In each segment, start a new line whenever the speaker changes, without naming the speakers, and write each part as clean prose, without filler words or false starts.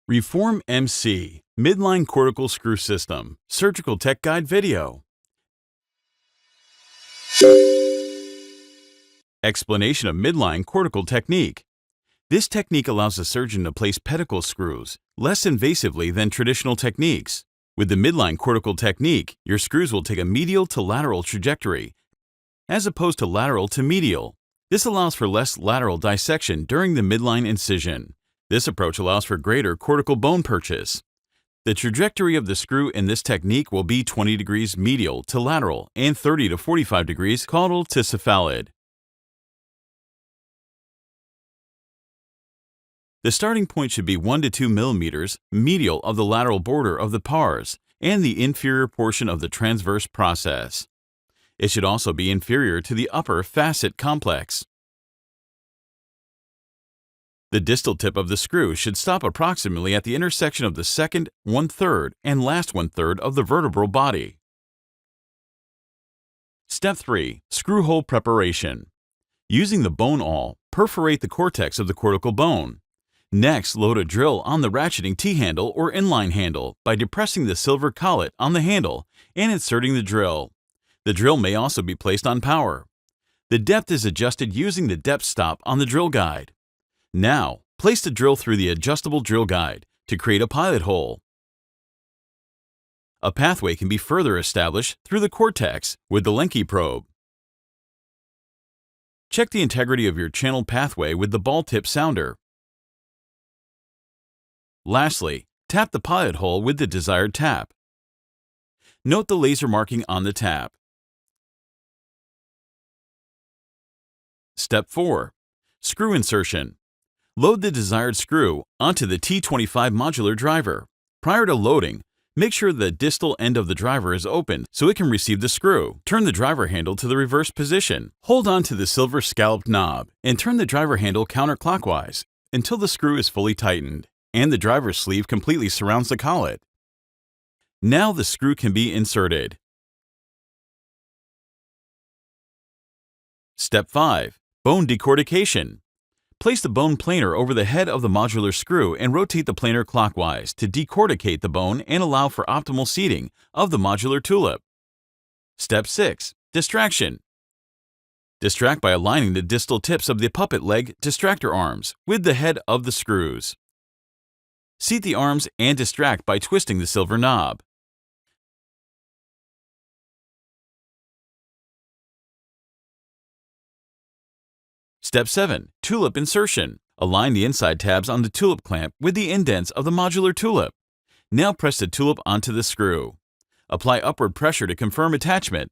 Reform MC, Midline Cortical Screw System, Surgical Tech Guide Video. Explanation of midline cortical technique. This technique allows the surgeon to place pedicle screws less invasively than traditional techniques. With the midline cortical technique, your screws will take a medial to lateral trajectory, as opposed to lateral to medial. This allows for less lateral dissection during the midline incision. This approach allows for greater cortical bone purchase. The trajectory of the screw in this technique will be 20 degrees medial to lateral and 30 to 45 degrees caudal to cephalad. The starting point should be 1 to 2 millimeters medial of the lateral border of the pars and the inferior portion of the transverse process. It should also be inferior to the upper facet complex. The distal tip of the screw should stop approximately at the intersection of the second 1/3 and last 1/3 of the vertebral body. Step 3. Screw hole preparation. Using the bone awl, perforate the cortex of the cortical bone. Next, load a drill on the ratcheting T-handle or inline handle by depressing the silver collet on the handle and inserting the drill. The drill may also be placed on power. The depth is adjusted using the depth stop on the drill guide. Now, place the drill through the adjustable drill guide to create a pilot hole. A pathway can be further established through the cortex with the Lenke probe. Check the integrity of your channeled pathway with the ball tip sounder. Lastly, tap the pilot hole with the desired tap. Note the laser marking on the tap. Step 4. Screw insertion. Load the desired screw onto the T25 modular driver. Prior to loading, make sure the distal end of the driver is open so it can receive the screw. Turn the driver handle to the reverse position. Hold on to the silver scalloped knob and turn the driver handle counterclockwise until the screw is fully tightened and the driver's sleeve completely surrounds the collet. Now the screw can be inserted. Step 5. Bone decortication. Place the bone planer over the head of the modular screw and rotate the planer clockwise to decorticate the bone and allow for optimal seating of the modular tulip. Step 6. Distraction. Distract by aligning the distal tips of the puppet leg distractor arms with the head of the screws. Seat the arms and distract by twisting the silver knob. Step 7. Tulip insertion. Align the inside tabs on the tulip clamp with the indents of the modular tulip. Now press the tulip onto the screw. Apply upward pressure to confirm attachment.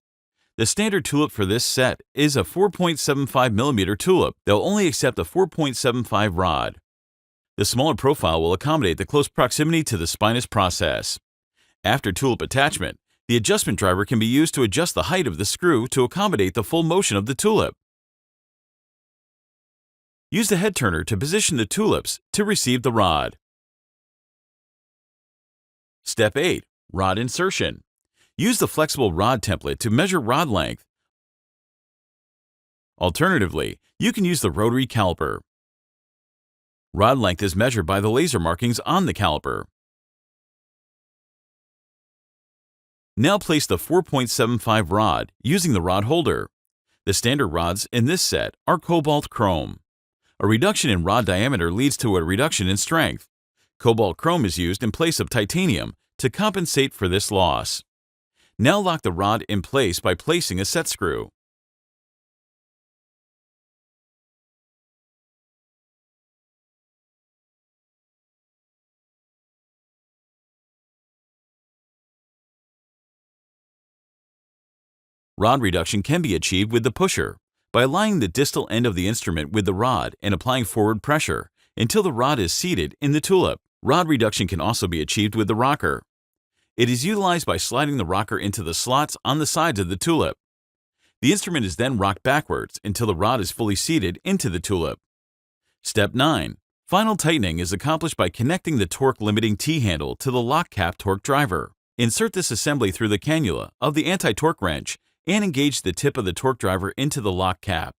The standard tulip for this set is a 4.75 mm tulip that will only accept a 4.75 rod. The smaller profile will accommodate the close proximity to the spinous process. After tulip attachment, the adjustment driver can be used to adjust the height of the screw to accommodate the full motion of the tulip. Use the head turner to position the tulips to receive the rod. Step 8. Rod insertion. Use the flexible rod template to measure rod length. Alternatively, you can use the rotary caliper. Rod length is measured by the laser markings on the caliper. Now place the 4.75 rod using the rod holder. The standard rods in this set are cobalt chrome. A reduction in rod diameter leads to a reduction in strength. Cobalt chrome is used in place of titanium to compensate for this loss. Now lock the rod in place by placing a set screw. Rod reduction can be achieved with the pusher by aligning the distal end of the instrument with the rod and applying forward pressure until the rod is seated in the tulip. Rod reduction can also be achieved with the rocker. It is utilized by sliding the rocker into the slots on the sides of the tulip. The instrument is then rocked backwards until the rod is fully seated into the tulip. Step 9. Final tightening is accomplished by connecting the torque limiting T-handle to the lock cap torque driver. Insert this assembly through the cannula of the anti-torque wrench and engage the tip of the torque driver into the lock cap.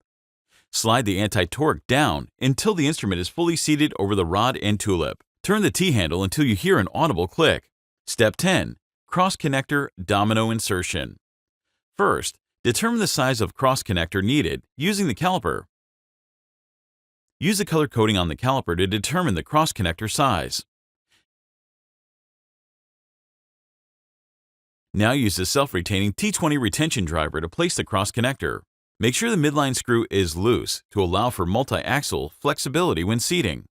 Slide the anti-torque down until the instrument is fully seated over the rod and tulip. Turn the T-handle until you hear an audible click. Step 10. Cross-connector domino insertion. First, determine the size of cross-connector needed using the caliper. Use the color coding on the caliper to determine the cross-connector size. Now use the self-retaining T20 retention driver to place the cross-connector. Make sure the midline screw is loose to allow for multi-axle flexibility when seating.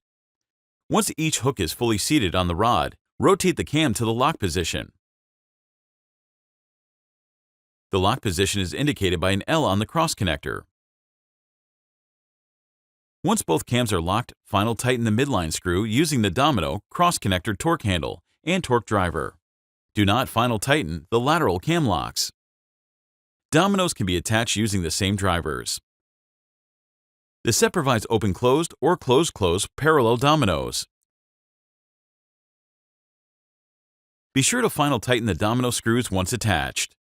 Once each hook is fully seated on the rod, rotate the cam to the lock position. The lock position is indicated by an L on the cross-connector. Once both cams are locked, final tighten the midline screw using the domino cross-connector torque handle and torque driver. Do not final tighten the lateral cam locks. Dominoes can be attached using the same drivers. The set provides open-closed or closed-closed parallel dominoes. Be sure to final tighten the domino screws once attached.